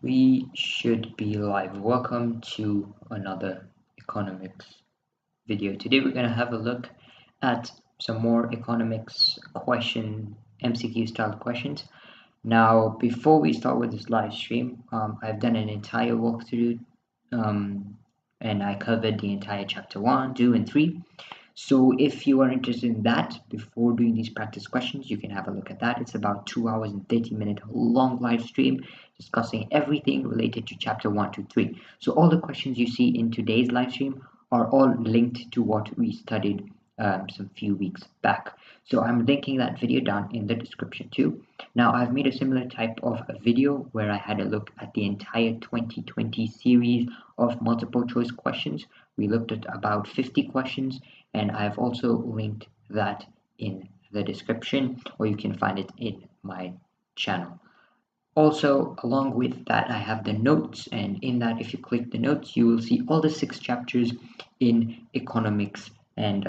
We should be live. Welcome to another economics video. Today we're going to have a look at some more economics MCQ style questions. Now, before we start with this live stream, I've done an entire walkthrough and I covered the entire chapter 1, 2, and 3. So if you are interested in that, before doing these practice questions, you can have a look at that. It's about 2 hours and 30-minute long live stream discussing everything related to chapter 1 to 3. So all the questions you see in today's live stream are all linked to what we studied some few weeks back. So I'm linking that video down in the description too. Now I've made a similar type of a video where I had a look at the entire 2020 series of multiple choice questions. We looked at about 50 questions, and I've also linked that in the description, or you can find it in my channel. Also, along with that, I have the notes, and in that, if you click the notes, you will see all the 6 chapters in economics, and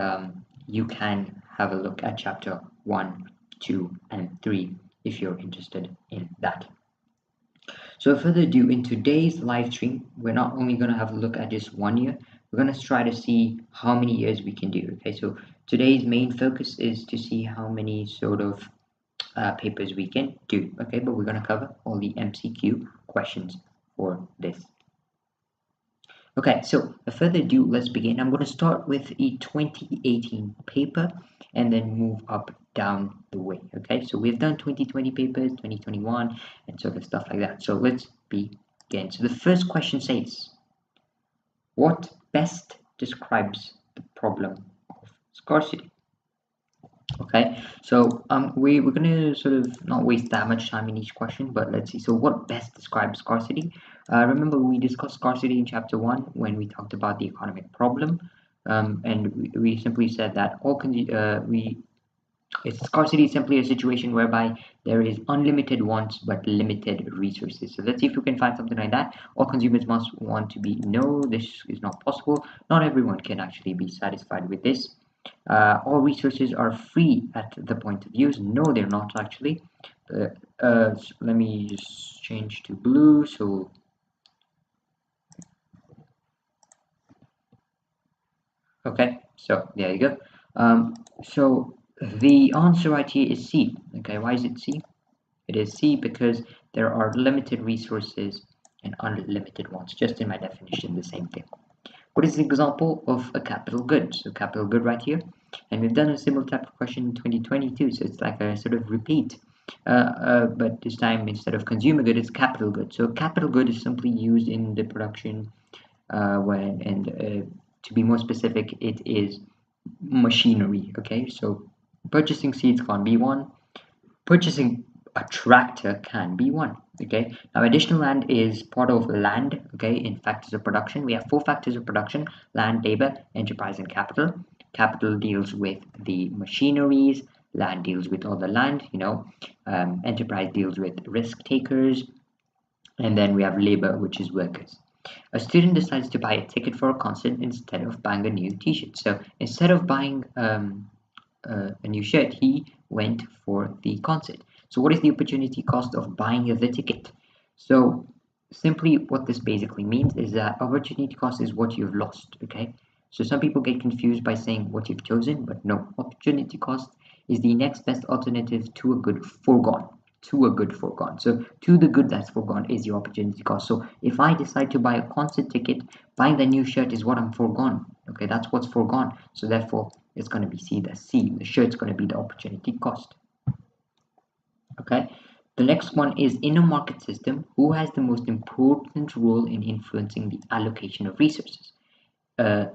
you can have a look at chapter 1, 2, and 3 if you're interested in that. So without further ado, in today's live stream, we're not only going to have a look at just 1 year, we're going to try to see how many years we can do. Okay, so today's main focus is to see how many sort of papers we can do. Okay, but we're going to cover all the MCQ questions for this. Okay, so without further ado, let's begin. I'm going to start with a 2018 paper and then move up down the way. Okay, so we've done 2020 papers, 2021, and sort of stuff like that. So let's begin. So the first question says, what best describes the problem of scarcity? Okay, so we're gonna sort of not waste that much time in each question, but let's see. So what best describes scarcity? Remember we discussed scarcity in chapter 1 when we talked about the economic problem, and we simply said that scarcity is simply a situation whereby there is unlimited wants but limited resources. So let's see if we can find something like that. All consumers must want to be, no, this is not possible. Not everyone can actually be satisfied with this. All resources are free at the point of use. No, they're not actually. Let me just change to blue. So okay, so there you go. So the answer right here is C. Okay, why is it C? It is C because there are limited resources and unlimited wants. Just in my definition, the same thing. What is the example of a capital good? So capital good right here. And we've done a similar type of question in 2022, so it's like a sort of repeat. But this time, instead of consumer good, it's capital good. So capital good is simply used in the production to be more specific, it is machinery. Okay, so purchasing seeds can't be one. Purchasing a tractor can be one. Okay, now additional land is part of land. Okay, in factors of production we have 4 factors of production: land, labor, enterprise, and capital. Capital deals with the machineries, land deals with all the land, enterprise deals with risk takers, and then we have labor, which is workers. A student decides to buy a ticket for a concert instead of buying a new t-shirt. So instead of buying a new shirt, he went for the concert. So what is the opportunity cost of buying the ticket? So simply what this basically means is that opportunity cost is what you've lost. Okay, so some people get confused by saying what you've chosen, but no, opportunity cost is the next best alternative to a good foregone. So to the good that's foregone is your opportunity cost. So if I decide to buy a concert ticket, buying the new shirt is what I'm foregone. Okay, that's what's foregone. So therefore it's going to be C. The shirt's going to be the opportunity cost. Okay, the next one is, in a market system, who has the most important role in influencing the allocation of resources?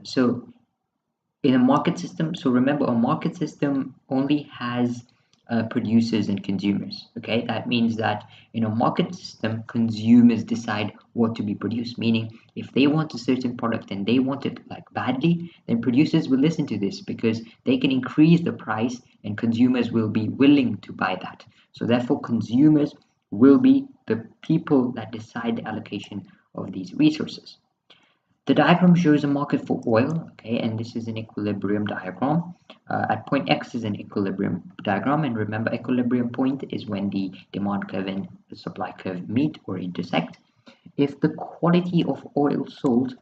So in a market system, so remember, a market system only has producers and consumers. Okay, that means that in a market system, consumers decide what to be produced, meaning if they want a certain product and they want it like badly, then producers will listen to this because they can increase the price and consumers will be willing to buy that. So therefore consumers will be the people that decide the allocation of these resources. The diagram shows a market for oil, okay, and this is an equilibrium diagram. At point X is an equilibrium diagram, and remember, equilibrium point is when the demand curve and the supply curve meet or intersect. if the quantity of oil sold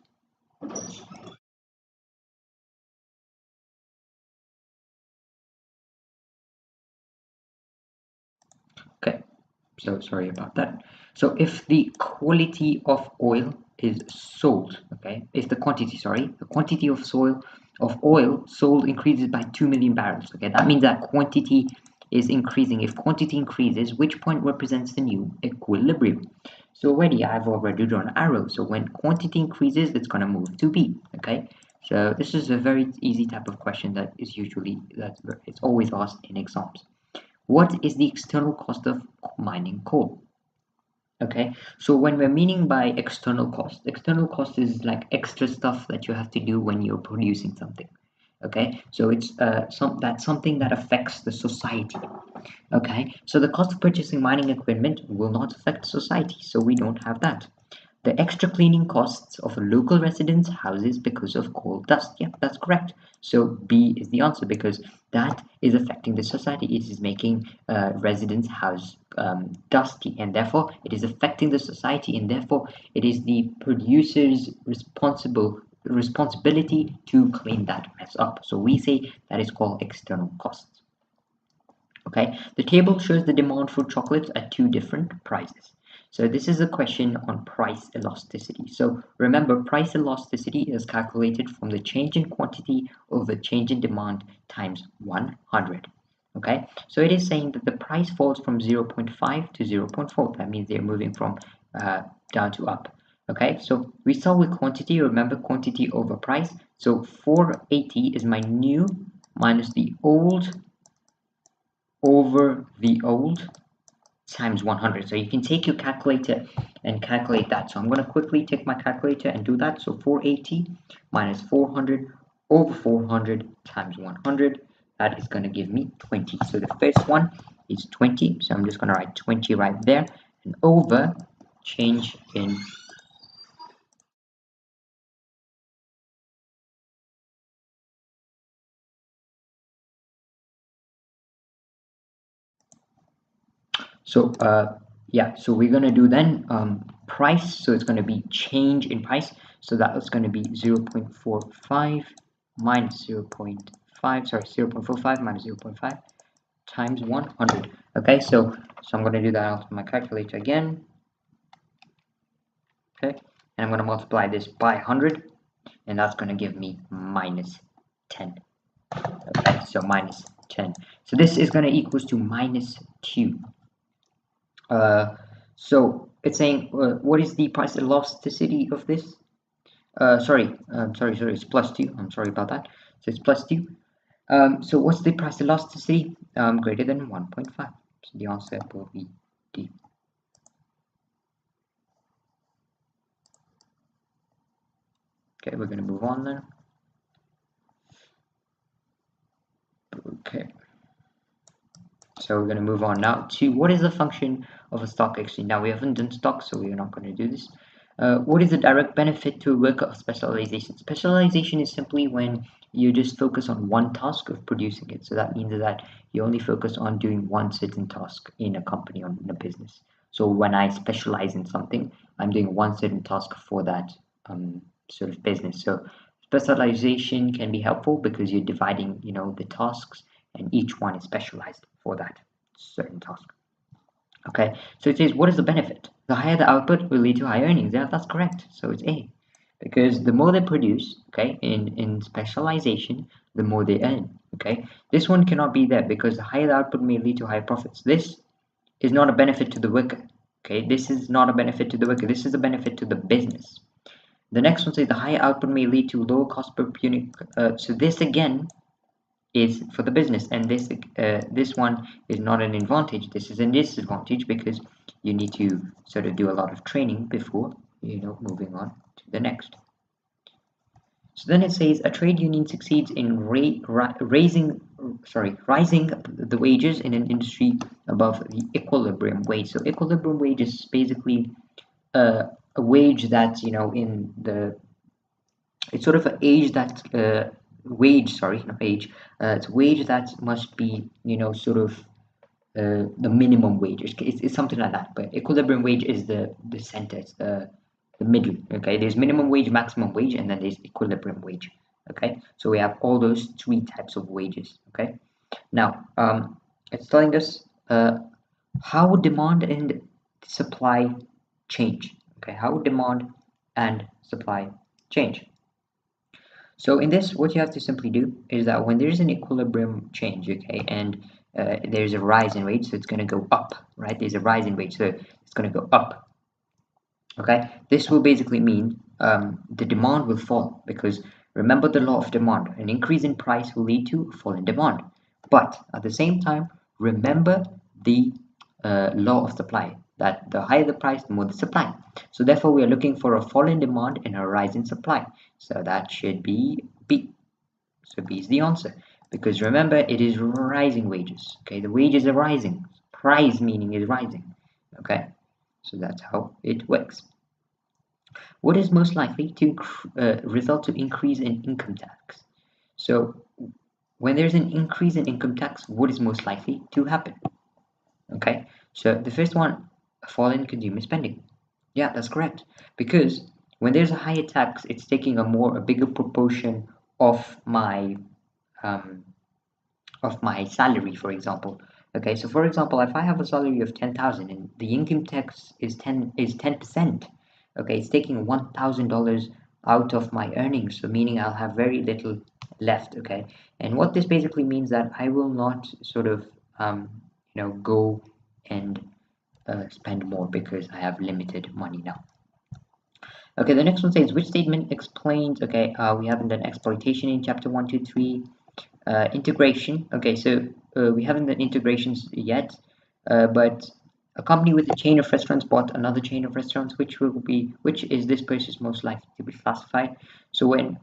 okay, so sorry about that. So if the quality of oil is sold, okay, if the quantity, sorry, the quantity of oil sold increases by 2 million barrels, okay, that means that quantity is increasing. If quantity increases, which point represents the new equilibrium? So already I've already drawn arrows. So when quantity increases, it's going to move to B, okay? So this is a very easy type of question that is usually that it's always asked in exams. What is the external cost of mining coal? Okay, so when we're meaning by external cost is like extra stuff that you have to do when you're producing something. Okay, so it's something that affects the society. Okay, so the cost of purchasing mining equipment will not affect society, so we don't have that. The extra cleaning costs of a local resident's houses because of coal dust. Yeah, that's correct. So B is the answer because that is affecting the society. It is making residents' house dusty, and therefore it is affecting the society, and therefore it is the producer's responsibility to clean that mess up. So we say that is called external costs. Okay, the table shows the demand for chocolates at two different prices. So this is a question on price elasticity. So remember, price elasticity is calculated from the change in quantity over change in demand times 100. Okay, so it is saying that the price falls from 0.5 to 0.4. That means they're moving from down to up. Okay, so we start with quantity. Remember, quantity over price. So 480 is my new minus the old over the old times 100. So you can take your calculator and calculate that. So I'm going to quickly take my calculator and do that. So 480 minus 400 over 400 times 100, that is going to give me 20. So the first one is 20. So I'm just going to write 20 right there, and over change in so yeah, so we're gonna do then price, so it's gonna be change in price, so that is gonna be 0.45 minus 0.5, sorry, 0.45 minus 0.5 times 100. Okay, so I'm gonna do that out of my calculator again. Okay, and I'm gonna multiply this by 100, and that's gonna give me minus 10. Okay, so minus 10. So this is gonna equals to minus 2. So it's saying what is the price elasticity of this? Sorry, it's plus 2. I'm sorry about that. So it's plus 2. So what's the price elasticity? Greater than 1.5. So the answer will be D. Okay, we're going to move on then. Okay. So we're going to move on now to what is the function of a stock exchange. Now we haven't done stocks, so we're not going to do this. What is the direct benefit to a worker of specialization? Specialization is simply when you just focus on one task of producing it. So that means that you only focus on doing one certain task in a company or in a business. So when I specialize in something, I'm doing one certain task for that sort of business. So specialization can be helpful because you're dividing, the tasks, and each one is specialized for that certain task. Okay, so it says, what is the benefit? The higher the output will lead to higher earnings. Yeah, that's correct. So it's A. Because the more they produce, okay, in specialization, the more they earn. Okay, this one cannot be there because the higher the output may lead to higher profits. This is not a benefit to the worker. Okay, this is not a benefit to the worker. This is a benefit to the business. The next one says the higher output may lead to lower cost per unit. So this again is for the business, and this one is not an advantage. This is a disadvantage because you need to sort of do a lot of training before moving on to the next. So then it says a trade union succeeds in rising the wages in an industry above the equilibrium wage. So equilibrium wage is basically a wage that in the it's sort of an age that wage, sorry, not age. It's wage that must be sort of the minimum wage. It's something like that. But equilibrium wage is the center. It's the middle. Okay, there's minimum wage, maximum wage, and then there's equilibrium wage. Okay, so we have all those three types of wages. Okay, now it's telling us how demand and supply change. Okay, how demand and supply change. So in this, what you have to simply do is that when there's an equilibrium change, okay, and there's a rise in wage, so it's going to go up, right? There's a rise in wage, so it's going to go up. Okay, this will basically mean the demand will fall, because remember the law of demand: an increase in price will lead to a fall in demand. But at the same time, remember the law of supply, that the higher the price, the more the supply. So therefore, we are looking for a fall in demand and a rise in supply. So that should be B. So B is the answer, because remember, it is rising wages. Okay, the wages are rising. Price meaning is rising. Okay, so that's how it works. What is most likely to result to increase in income tax? So when there's an increase in income tax, what is most likely to happen? Okay, so the first one, a fall in consumer spending. Yeah, that's correct. Because when there's a higher tax, it's taking a bigger proportion of um, my salary, for example. Okay, so for example, if I have a salary of 10,000 and the income tax is 10%, okay, it's taking $1,000 out of my earnings, so meaning I'll have very little left. Okay, and what this basically means that I will not sort of go and spend more because I have limited money now. Okay, the next one says, which statement explains, okay, we haven't done exploitation in chapter 1, 2, 3. Integration. Okay, so we haven't done integrations yet, but a company with a chain of restaurants bought another chain of restaurants. Which is this person most likely to be classified? So when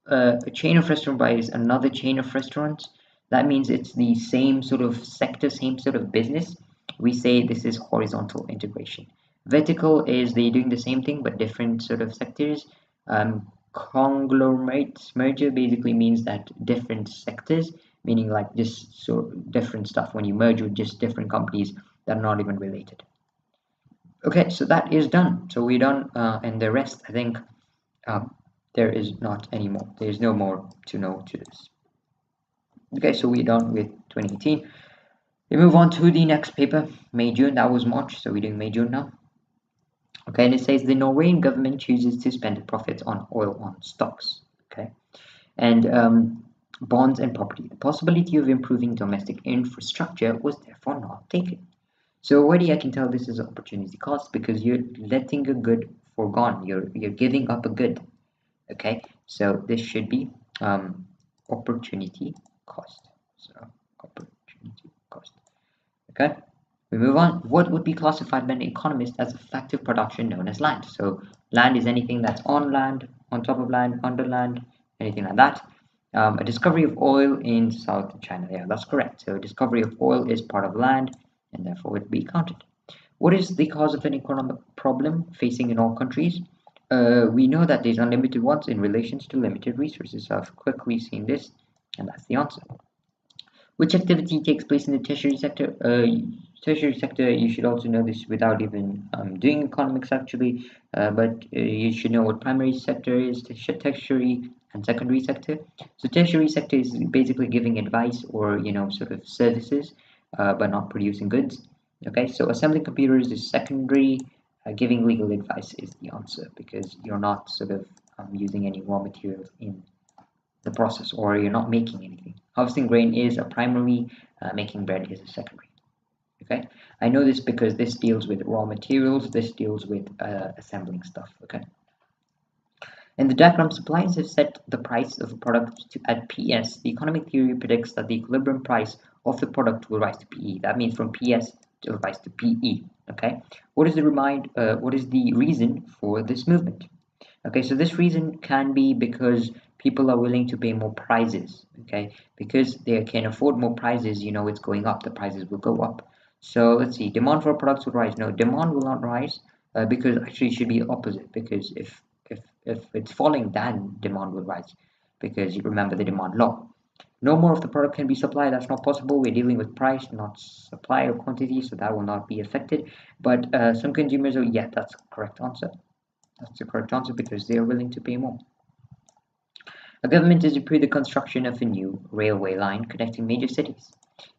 a chain of restaurant buys another chain of restaurants, that means it's the same sort of sector, same sort of business. We say this is horizontal integration. Vertical is they doing the same thing but different sort of sectors. Conglomerate merger basically means that different sectors, meaning like just so different stuff when you merge with just different companies that are not even related. Okay, so that is done. So we're done, and the rest, I think, there is not any more. There's no more to know to this. Okay, so we're done with 2018. We move on to the next paper, May June. That was March, so we're doing May June now. Okay, and it says the Norwegian government chooses to spend the profits on oil on stocks. Okay, and bonds and property. The possibility of improving domestic infrastructure was therefore not taken. So already I can tell this is an opportunity cost, because you're letting a good foregone. You're giving up a good. Okay, so this should be opportunity cost. So opportunity cost. Okay, we move on. What would be classified by an economist as effective production known as land? So land is anything that's on land, on top of land, under land, anything like that. A discovery of oil in South China. Yeah, that's correct. So discovery of oil is part of land, and therefore would be counted. What is the cause of an economic problem facing in all countries? We know that there's unlimited wants in relation to limited resources. So I've quickly seen this, and that's the answer. Which activity takes place in the tertiary sector? Tertiary sector, you should also know this without even doing economics actually, but you should know what primary sector is, tertiary and secondary sector. So tertiary sector is basically giving advice or sort of services, but not producing goods. Okay, so assembling computers is secondary. Giving legal advice is the answer, because you're not sort of using any raw materials in the process, or you're not making anything. Harvesting grain is a primary, making bread is a secondary. Okay, I know this because this deals with raw materials, this deals with assembling stuff. Okay, and the diagram, suppliers have set the price of a product at PS. The economic theory predicts that the equilibrium price of the product will rise to PE. That means from PS to rise to PE. Okay, what is the reason for this movement? Okay, so this reason can be because people are willing to pay more prices. Okay, because they can afford more prices, it's going up, the prices will go up. So let's see, demand for products will rise. No, demand will not rise, because actually it should be the opposite, because if it's falling, then demand will rise, because you remember the demand law. No more of the product can be supplied. That's not possible. We're dealing with price, not supply or quantity, so that will not be affected. But some consumers, oh yeah, that's the correct answer. That's the correct answer because they are willing to pay more. A government has approved the construction of a new railway line connecting major cities.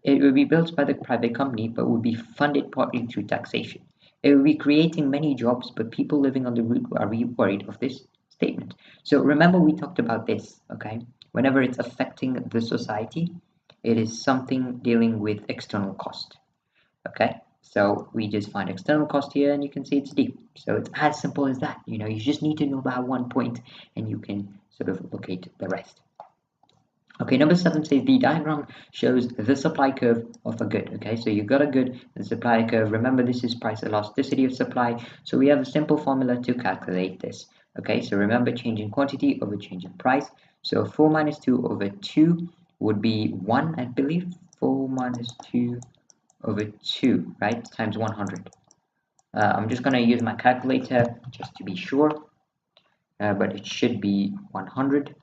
It will be built by the private company but will be funded partly through taxation. It will be creating many jobs, but people living on the route are worried of this statement. So remember we talked about this, okay? Whenever it's affecting the society, it is something dealing with external cost, okay? So we just find external cost here and you can see it's D. So it's as simple as that. You know, you just need to know that one point and you can sort of locate the rest. Okay, number 7 says the diagram shows the supply curve of a good. Okay, so you got a good, the supply curve. Remember, this is price elasticity of supply. So we have a simple formula to calculate this. Okay, so remember, change in quantity over change in price. So 4 minus 2 over 2 would be 1, I believe. 4 minus 2 over 2, right, times 100. I'm just going to use my calculator just to be sure, but it should be 100.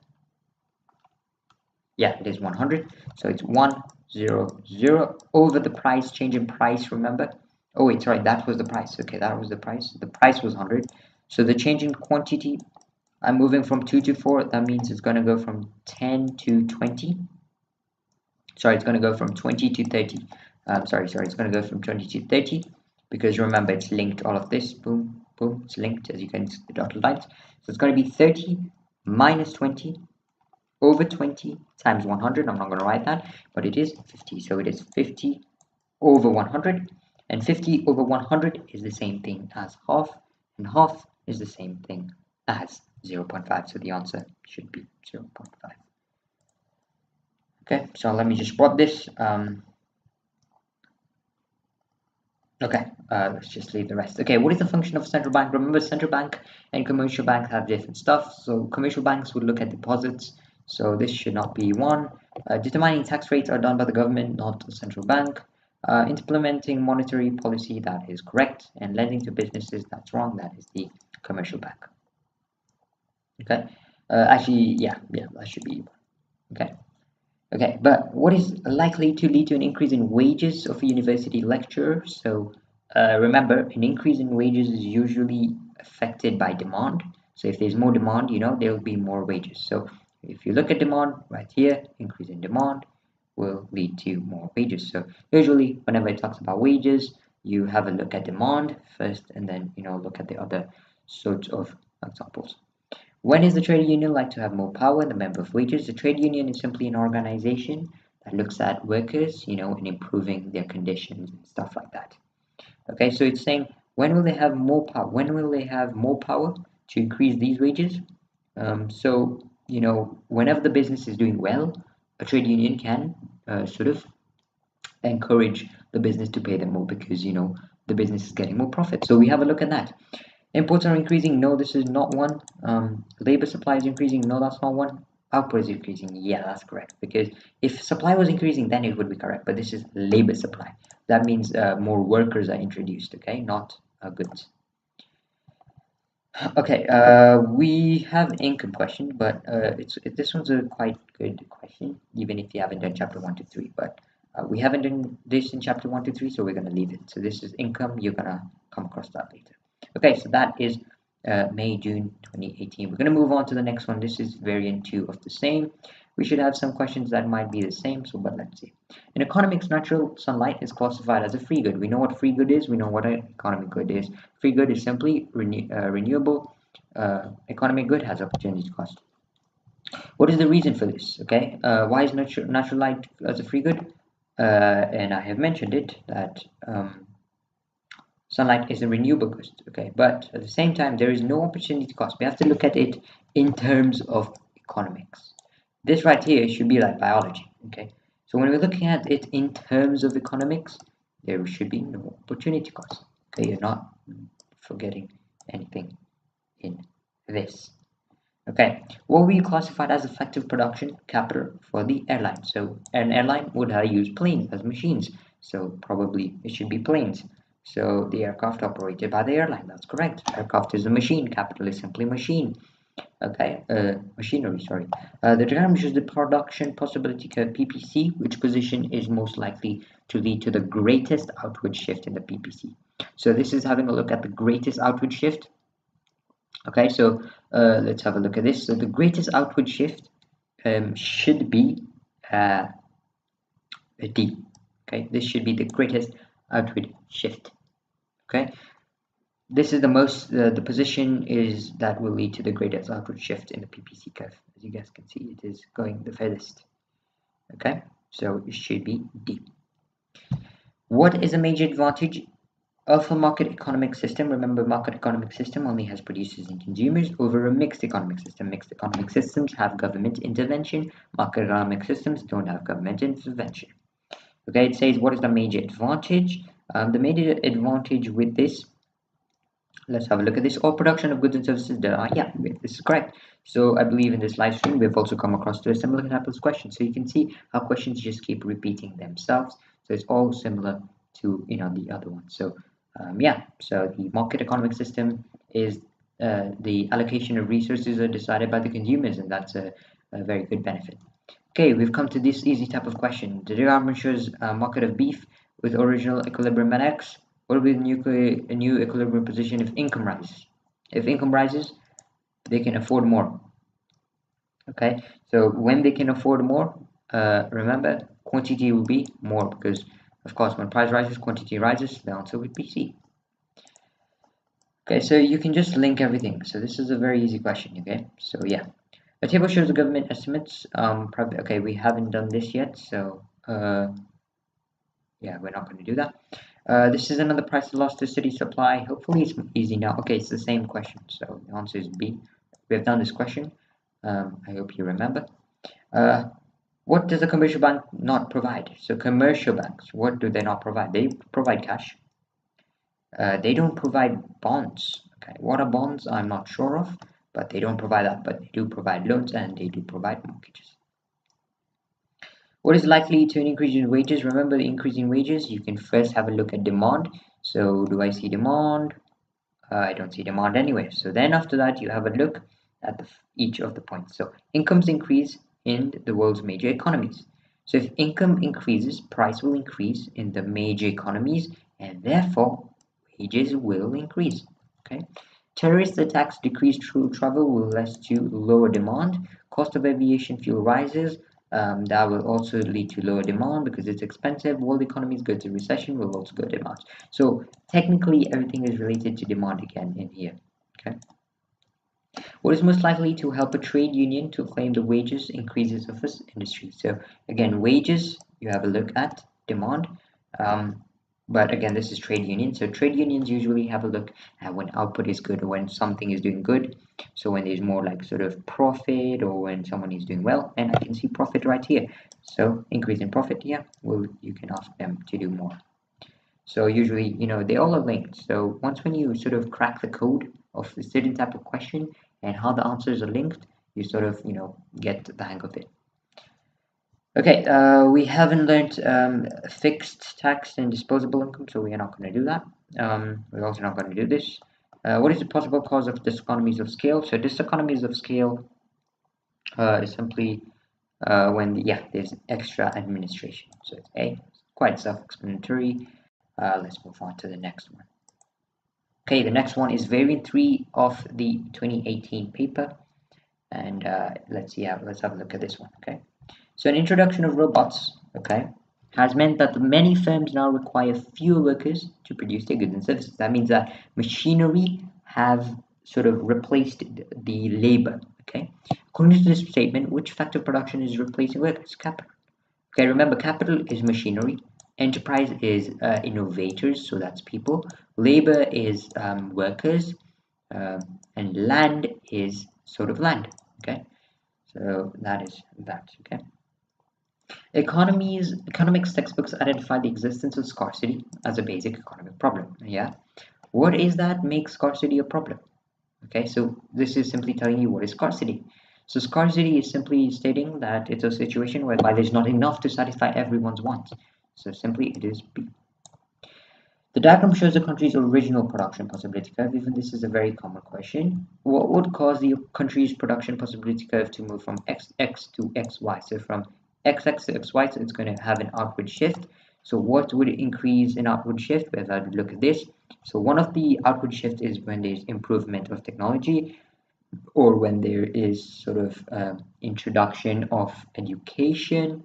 Yeah, it is 100. So it's 100 over the price, change in price, remember? Oh, wait, sorry, that was the price. Okay, that was the price. The price was 100. So the change in quantity, I'm moving from 2 to 4. That means it's going to go from 10 to 20. Sorry, it's going to go from 20 to 30. Sorry, it's going to go from 20 to 30 because remember it's linked, all of this, boom, boom, it's linked as you can see the dotted lines. So it's going to be 30 minus 20 over 20 times 100. I'm not going to write that, but it is 50. So it is 50 over 100, and 50 over 100 is the same thing as half, and half is the same thing as 0.5. So the answer should be 0.5. Okay, so let me just plot this. Okay, let's just leave the rest. Okay, what is the function of central bank? Remember, central bank and commercial bank have different stuff. So commercial banks would look at deposits. So this should not be one. Determining tax rates are done by the government, not the central bank. Implementing monetary policy, that is correct. And lending to businesses, that's wrong. That is the commercial bank. Okay. Actually, yeah, that should be one. Okay. Okay, but what is likely to lead to an increase in wages of a university lecturer? So remember, an increase in wages is usually affected by demand. So if there's more demand, you know, there will be more wages. So if you look at demand right here, increase in demand will lead to more wages. So usually whenever it talks about wages, you have a look at demand first and then, you know, look at the other sorts of examples. When is the trade union like to have more power? The member of wages. The trade union is simply an organization that looks at workers, you know, and improving their conditions and stuff like that. Okay, so it's saying when will they have more power? When will they have more power to increase these wages? So, you know, whenever the business is doing well, a trade union can sort of encourage the business to pay them more because, you know, the business is getting more profit. So we have a look at that. Imports are increasing. No, this is not one. Labor supply is increasing. No, that's not one. Output is increasing. Yeah, that's correct. Because if supply was increasing, then it would be correct. But this is labor supply. That means more workers are introduced. Okay, not goods. Okay, we have income question, but this one's a quite good question, even if you haven't done chapter 1 to 3. But we haven't done this in chapter 1 to 3, so we're gonna leave it. So this is income. You're gonna come across that later. Okay, so that is May, June 2018. We're gonna move on to the next one. This is variant 2 of the same. We should have some questions that might be the same. So, but let's see. In economics, natural sunlight is classified as a free good. We know what free good is. We know what an economic good is. Free good is simply renewable. Economic good has opportunity cost. What is the reason for this? Okay, why is natural light as a free good? And I have mentioned it that sunlight is a renewable good. Okay, but at the same time, there is no opportunity cost. We have to look at it in terms of economics. This right here should be like biology. Okay, so when we're looking at it in terms of economics, there should be no opportunity cost. Okay, you're not forgetting anything in this. Okay, what we classified as effective production capital for the airline. So an airline would use planes as machines. So probably it should be planes. So the aircraft operated by the airline. That's correct. Aircraft is a machine. Capital is simply machine. Okay, machinery. Sorry. The diagram shows the production possibility curve PPC, which position is most likely to lead to the greatest outward shift in the PPC. So this is having a look at the greatest outward shift. Okay, so let's have a look at this. So the greatest outward shift should be a D. Okay, this should be the greatest outward shift. Okay, this is the most, the position is that will lead to the greatest outward shift in the PPC curve. As you guys can see, it is going the furthest. Okay, so it should be D. What is a major advantage of a market economic system? Remember, market economic system only has producers and consumers over a mixed economic system. Mixed economic systems have government intervention. Market economic systems don't have government intervention. Okay, it says what is the major advantage? The major advantage with this, let's have a look at this. All production of goods and services done. Yeah, this is correct. So I believe in this live stream we've also come across to a similar type of question. So you can see how questions just keep repeating themselves. So it's all similar to the other one. So yeah, so the market economic system is the allocation of resources are decided by the consumers, and that's a very good benefit. Okay, we've come to this easy type of question. The government shows a market of beef with original equilibrium at X. What will be a new equilibrium position if income rises? If income rises, they can afford more. Okay, so when they can afford more, remember, quantity will be more because, of course, when price rises, quantity rises. The answer would be C. Okay, so you can just link everything. So this is a very easy question. Okay, so yeah. The table shows the government estimates. Probably, okay, we haven't done this yet, so yeah, we're not going to do that. This is another price of elasticity supply. Hopefully it's easy now. Okay, it's the same question, so the answer is B. We have done this question. I hope you remember. What does a commercial bank not provide? So commercial banks, what do they not provide? They provide cash. They don't provide bonds. Okay, what are bonds? I'm not sure of, but they don't provide that. But they do provide loans and they do provide mortgages. What is likely to an increase in wages? Remember, the increase in wages, you can first have a look at demand. So do I see demand? I don't see demand anywhere. So then after that, you have a look at each of the points. So incomes increase in the world's major economies. So if income increases, price will increase in the major economies, and therefore wages will increase. Okay. Terrorist attacks decrease through travel will lead to lower demand. Cost of aviation fuel rises. That will also lead to lower demand because it's expensive. World economies go to recession will also go demand. So technically everything is related to demand again in here. Okay. What is most likely to help a trade union to claim the wages increases of this industry? So again, wages, you have a look at demand. But again, this is trade union. So trade unions usually have a look at when output is good or when something is doing good. So when there's more like sort of profit or when someone is doing well, and I can see profit right here. So increase in profit, yeah, well, you can ask them to do more. So usually, they all are linked. So once when you sort of crack the code of a certain type of question and how the answers are linked, you sort of, get the hang of it. Okay, we haven't learned fixed tax and disposable income, so we are not going to do that. We're also not going to do this. What is the possible cause of diseconomies of scale? So diseconomies of scale is simply when, there's extra administration. So it's A, quite self-explanatory. Let's move on to the next one. Okay, the next one is variant 3 of the 2018 paper. And let's have a look at this one, okay? So an introduction of robots, okay, has meant that many firms now require fewer workers to produce their goods and services. That means that machinery have sort of replaced the labor, okay? According to this statement, which factor of production is replacing workers? Capital. Okay, remember, capital is machinery. Enterprise is innovators, so that's people. Labor is workers, and land is sort of land, okay? So that is that, okay? Economics textbooks identify the existence of scarcity as a basic economic problem. Yeah, what is that makes scarcity a problem? Okay, so this is simply telling you what is scarcity. So scarcity is simply stating that it's a situation whereby there's not enough to satisfy everyone's wants. So simply it is B. The diagram shows the country's original production possibility curve. Even this is a very common question. What would cause the country's production possibility curve to move from XX to XY? So from XX to XY, so it's going to have an outward shift. So what would increase an outward shift? Let's have a look at this. So one of the outward shifts is when there's improvement of technology, or when there is sort of introduction of education,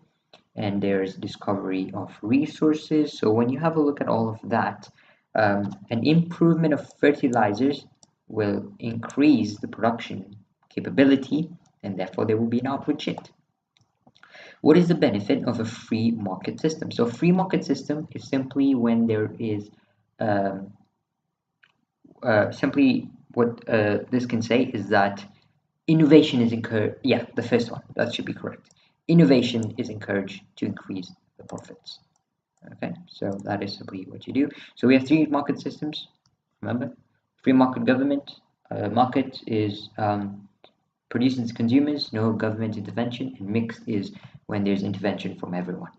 and there's discovery of resources. So when you have a look at all of that, an improvement of fertilizers will increase the production capability, and therefore there will be an outward shift. What is the benefit of a free market system? So free market system is simply when there is um, simply what this can say is that innovation is encouraged. Yeah, the first one, that should be correct. Innovation is encouraged to increase the profits. Okay, so that is simply what you do. So we have three market systems. Remember, free market government. Market is produces consumers, no government intervention, and mixed is when there's intervention from everyone.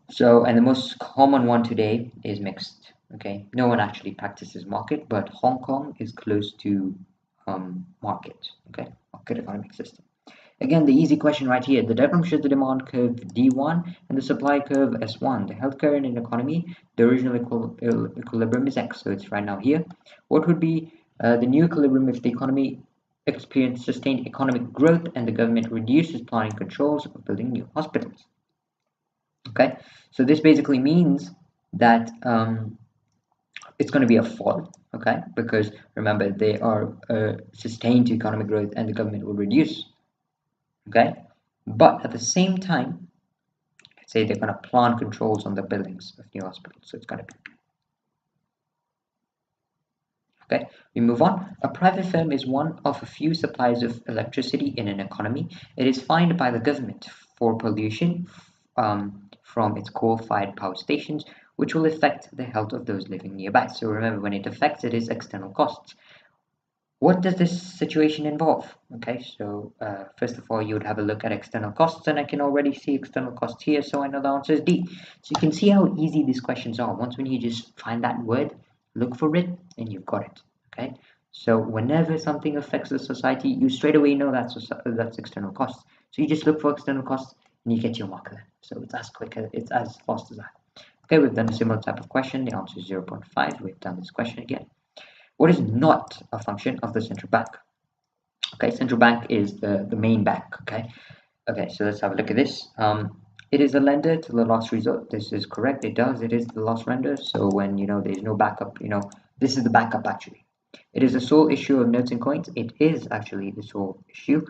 So, and the most common one today is mixed. Okay, no one actually practices market, but Hong Kong is close to market. Okay, market economic system. Again, the easy question right here. The diagram shows the demand curve D1 and the supply curve S1. The healthcare in an economy, the original equilibrium is X, so it's right now here. What would be the new equilibrium if the economy experienced sustained economic growth and the government reduces planning controls of building new hospitals? Okay, so this basically means that it's going to be a fall. Okay, because remember they are sustained economic growth and the government will reduce. Okay, but at the same time, let's say they're going to plant controls on the buildings of new hospitals, so it's going to be okay. We move on. A private firm is one of a few suppliers of electricity in an economy. It is fined by the government for pollution from its coal-fired power stations, which will affect the health of those living nearby. So remember, when it affects, it is external costs. What does this situation involve? Okay, so first of all, you would have a look at external costs, and I can already see external costs here, so I know the answer is D. So you can see how easy these questions are. Once when you just find that word, look for it, and you've got it. Okay, so whenever something affects the society, you straight away know that's external costs. So you just look for external costs, and you get your marker. So it's as quick as it's as fast as that. Okay, we've done a similar type of question. The answer is 0.5. We've done this question again. What is not a function of the central bank? Okay, central bank is the main bank. Okay, so let's have a look at this. It is a lender to the last resort. This is correct. It is the last lender. So when there's no backup, this is the backup actually. It is the sole issue of notes and coins. It is actually the sole issue.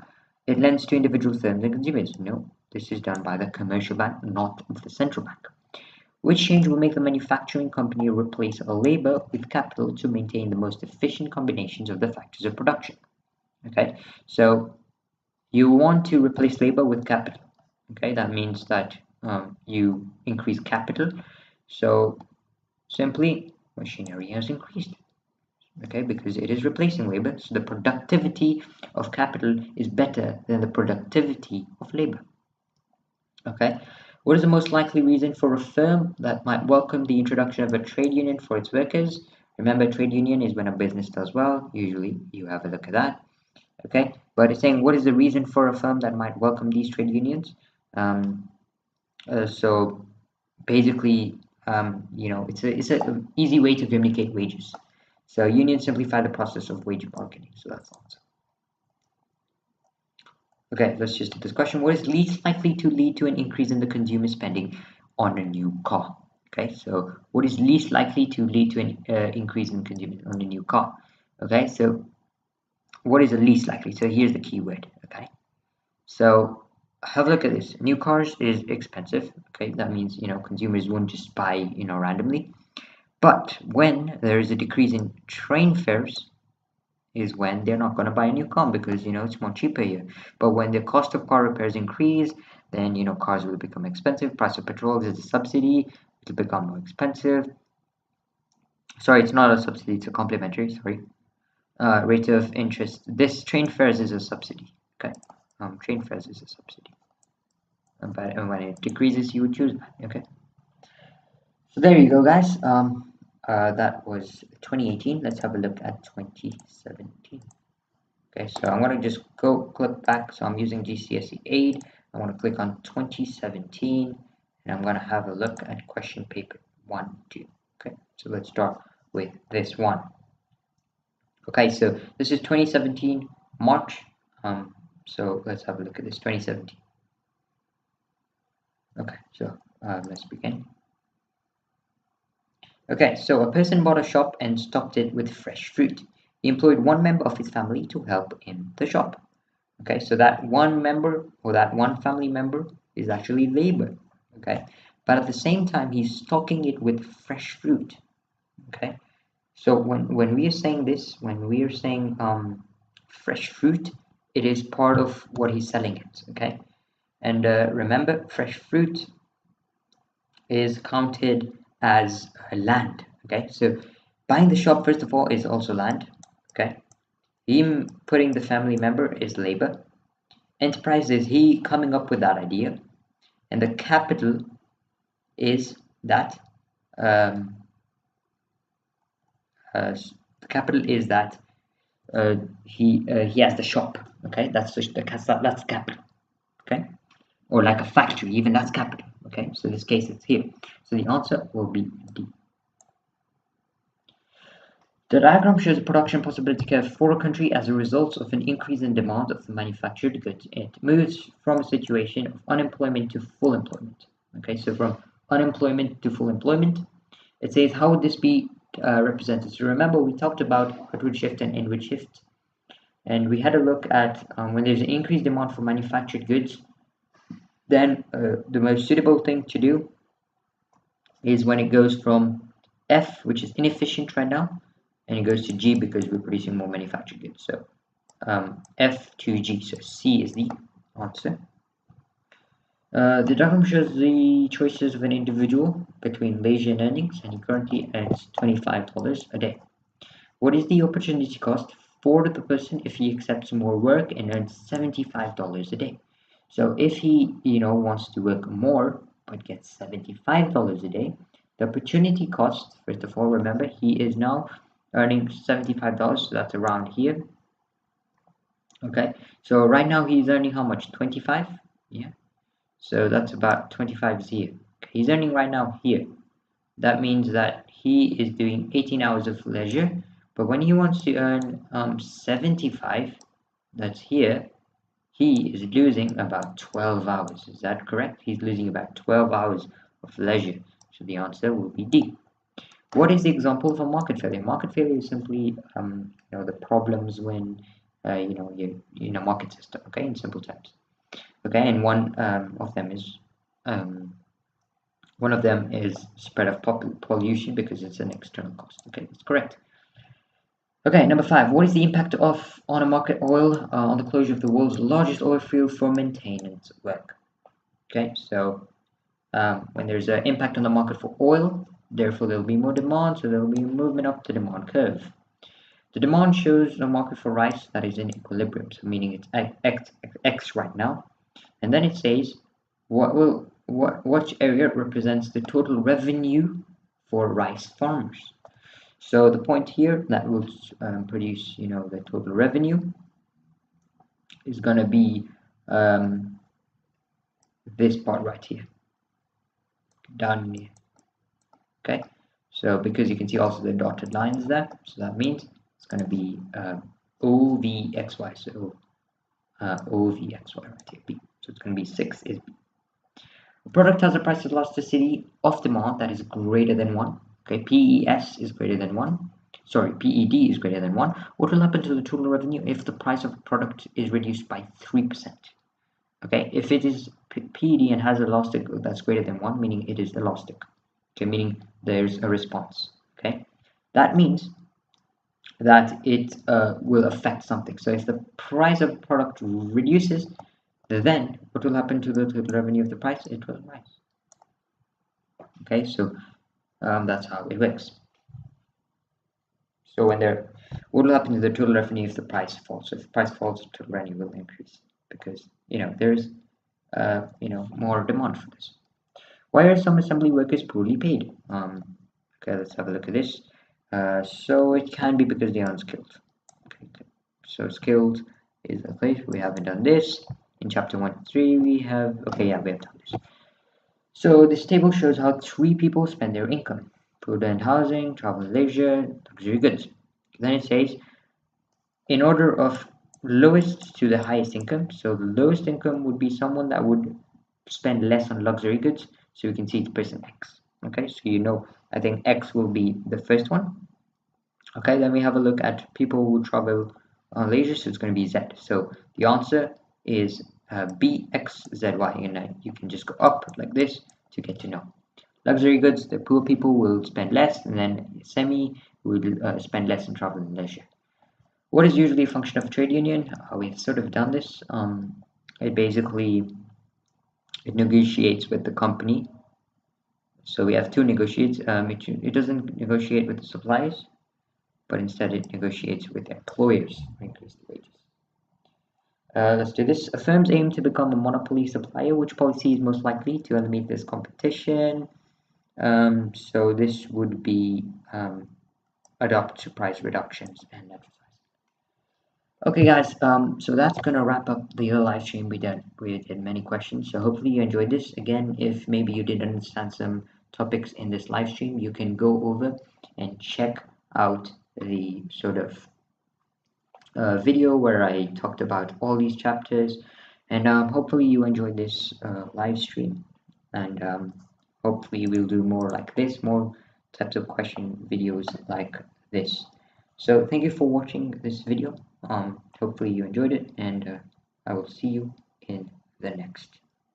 It lends to individual firms and consumers. No, this is done by the commercial bank, not the central bank. Which change will make the manufacturing company replace labor with capital to maintain the most efficient combinations of the factors of production? Okay, so you want to replace labor with capital. Okay, that means that you increase capital. So simply, machinery has increased. Okay, because it is replacing labor, so the productivity of capital is better than the productivity of labor. Okay, what is the most likely reason for a firm that might welcome the introduction of a trade union for its workers? Remember, trade union is when a business does well. Usually, you have a look at that. Okay, but it's saying what is the reason for a firm that might welcome these trade unions? So basically, it's an easy way to vindicate wages. So unions simplify the process of wage bargaining. So that's the answer. Okay, let's just do this question. What is least likely to lead to an increase in the consumer spending on a new car? Okay, so what is least likely to lead to an increase in consumer on a new car? Okay, so what is the least likely? So here's the keyword. Okay, so have a look at this. New cars is expensive. Okay, that means consumers won't just buy randomly. But when there is a decrease in train fares, is when they're not going to buy a new car because it's more cheaper here. But when the cost of car repairs increase, then cars will become expensive. Price of petrol is a subsidy, it'll become more expensive. Sorry, it's not a subsidy, it's a complementary. Sorry. Rate of interest. This train fares is a subsidy. Okay, train fares is a subsidy. But when it decreases, you would choose that. Okay. So there you go, guys. That was 2018. Let's have a look at 2017. Okay, so I'm going to just go click back. So I'm using GCSE 8. I want to click on 2017 and I'm going to have a look at question paper 1, 2. Okay, so let's start with this one. Okay, so this is 2017 March. So let's have a look at this 2017. Okay, so let's begin. Okay, so a person bought a shop and stocked it with fresh fruit. He employed one member of his family to help in the shop. Okay, so that one member or that one family member is actually labor. Okay, but at the same time, he's stocking it with fresh fruit. Okay, so when we are saying this, when we are saying fresh fruit, it is part of what he's selling it. Okay, and remember, fresh fruit is counted as land. Okay, so buying the shop first of all is also land. Okay, him putting the family member is labor. Enterprise is he coming up with that idea, and the capital is that um, the capital is that he has the shop. Okay, that's capital. Okay, or like a factory, even that's capital. Okay, so in this case it's here. So the answer will be D. The diagram shows a production possibility curve for a country as a result of an increase in demand of the manufactured goods. It moves from a situation of unemployment to full employment. Okay, so from unemployment to full employment, it says how would this be represented? So remember we talked about outward shift and inward shift, and we had a look at when there's an increased demand for manufactured goods, then the most suitable thing to do is when it goes from F, which is inefficient right now, and it goes to G because we're producing more manufactured goods. So F to G. So C is the answer. The diagram shows the choices of an individual between leisure and earnings, and he currently earns $25 a day. What is the opportunity cost for the person if he accepts more work and earns $75 a day? So if he, wants to work more but gets $75 a day, the opportunity cost, first of all, remember he is now earning $75, so that's around here. Okay, so right now he's earning how much? 25? Yeah, so that's about 25 is here. Okay, he's earning right now here. That means that he is doing 18 hours of leisure, but when he wants to earn 75, that's here, he is losing about 12 hours. Is that correct? He's losing about 12 hours of leisure. So the answer will be D. What is the example of a market failure? Market failure is simply the problems when you're in a market system. Okay, in simple terms. Okay, and one of them is spread of pollution because it's an external cost. Okay, that's correct. Okay, number 5. What is the impact on a market oil on the closure of the world's largest oil field for maintenance work? Okay, so when there's an impact on the market for oil, therefore there will be more demand, so there will be a movement up the demand curve. The demand shows a market for rice that is in equilibrium, so meaning it's X right now, and then it says which area represents the total revenue for rice farmers. So the point here that will produce, the total revenue is going to be this part right here, down here. Okay, so because you can see also the dotted lines there, so that means it's going to be OVXY, so OVXY right here, B. So it's going to be 6 is B. A product has a price elasticity of demand that is greater than 1. Okay, PES is greater than 1. Sorry, PED is greater than 1. What will happen to the total revenue if the price of a product is reduced by 3%? Okay, if it is PED and has elastic that's greater than 1, meaning it is elastic. Okay, meaning there's a response. Okay, that means that it will affect something. So if the price of a product reduces, then what will happen to the total revenue of the price? It will rise. Okay, so that's how it works. So what will happen to the total revenue if the price falls? So if the price falls, the total revenue will increase because there's more demand for this. Why are some assembly workers poorly paid? Okay, let's have a look at this. So it can be because they are unskilled. Okay, so skilled is a place we haven't done this. In chapter 1 to 3 we have, okay, yeah, we have done this. So this table shows how three people spend their income: food and housing, travel and leisure, luxury goods. Then it says in order of lowest to the highest income. So the lowest income would be someone that would spend less on luxury goods. So you can see it's person X. Okay, so you know, I think X will be the first one. Okay, then we have a look at people who travel on leisure, so it's going to be Z. So the answer is B, X, Z, Y, and then you can just go up like this to get to know. Luxury goods, the poor people will spend less, and then semi will spend less on travel and leisure. What is usually a function of a trade union? We've sort of done this. It basically it negotiates with the company. So we have two negotiates. It doesn't negotiate with the suppliers, but instead it negotiates with employers to increase the wages. Let's do this. Firms aim to become a monopoly supplier. Which policy is most likely to eliminate this competition? So this would be adopt price reductions and advertise. Okay, guys. So that's gonna wrap up the live stream. We did many questions. So hopefully you enjoyed this. Again, if maybe you didn't understand some topics in this live stream, you can go over and check out the sort of video where I talked about all these chapters, and hopefully you enjoyed this live stream, and hopefully we'll do more like this, more types of question videos like this. So thank you for watching this video. Hopefully you enjoyed it, and I will see you in the next